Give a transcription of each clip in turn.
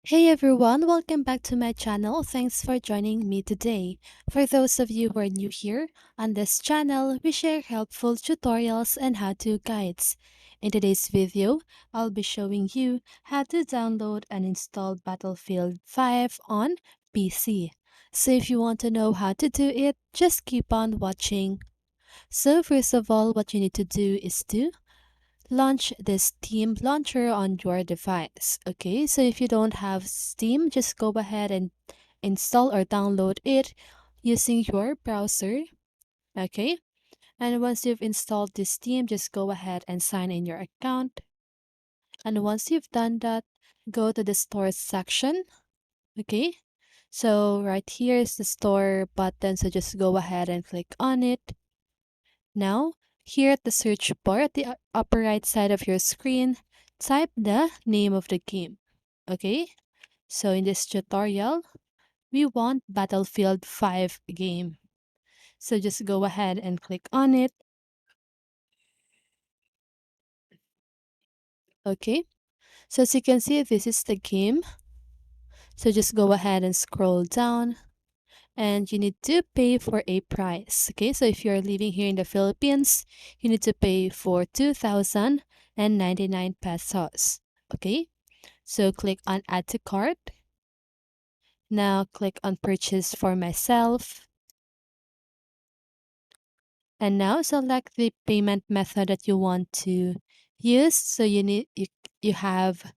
Hey everyone, welcome back to my channel. Thanks for joining me today. For those of you who are new here, on this channel, we share helpful tutorials and how-to guides. In today's video, I'll be showing you how to download and install Battlefield 5 on PC. So if you want to know how to do it, just keep on watching. So first of all, what you need to do is to launch the Steam launcher on your device. Okay, so if you don't have Steam, just go ahead and install or download it using your browser. Okay, and once you've installed the Steam, just go ahead and sign in your account. And once you've done that, go to the store section. Okay, so right here is the store button, so just go ahead and click on it. Now, here at the search bar at the upper right side of your screen, type the name of the game. Okay, so in this tutorial, we want Battlefield 5 game. So just go ahead and click on it. Okay, so as you can see, this is the game. So just go ahead and scroll down and you need to pay for a price. Okay, so if you're living here in the Philippines, you need to pay for 2,099 pesos. Okay, so click on add to cart. Now click on purchase for myself. And now select the payment method that you want to use. So you have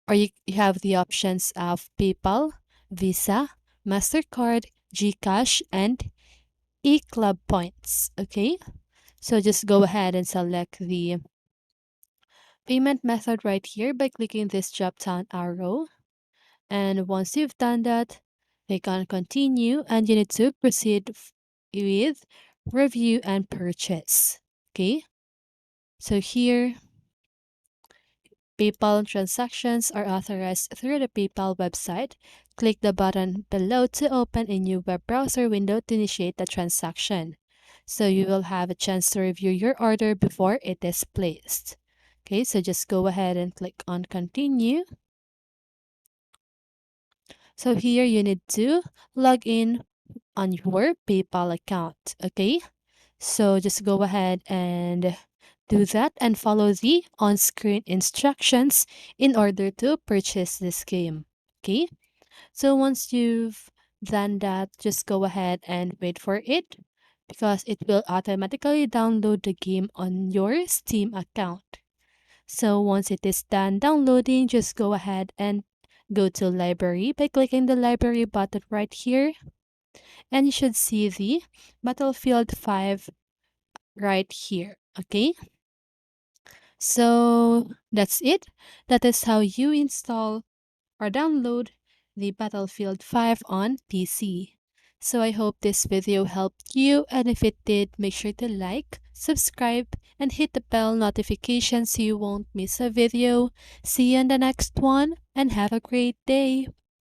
you have the options of PayPal, Visa, MasterCard, GCash, and eClub points. Okay? So just go ahead and select the payment method right here by clicking this drop down arrow. And once you've done that, click on continue and you need to proceed with review and purchase. Okay, so here PayPal transactions are authorized through the PayPal website. Click the button below to open a new web browser window to initiate the transaction. So you will have a chance to review your order before it is placed. Okay, so just go ahead and click on continue. So here you need to log in on your PayPal account. Okay, so just go ahead and do that and follow the on-screen instructions in order to purchase this game. Okay, so once you've done that, just go ahead and wait for it because it will automatically download the game on your Steam account. So once it is done downloading, just go ahead and go to library by clicking the library button right here, and you should see the Battlefield 5 right here. Okay, so that's it. That is how you install or download the Battlefield 5 on PC. So I hope this video helped you, and if it did, make sure to like, subscribe, and hit the bell notification so you won't miss a video. See you in the next one, and have a great day.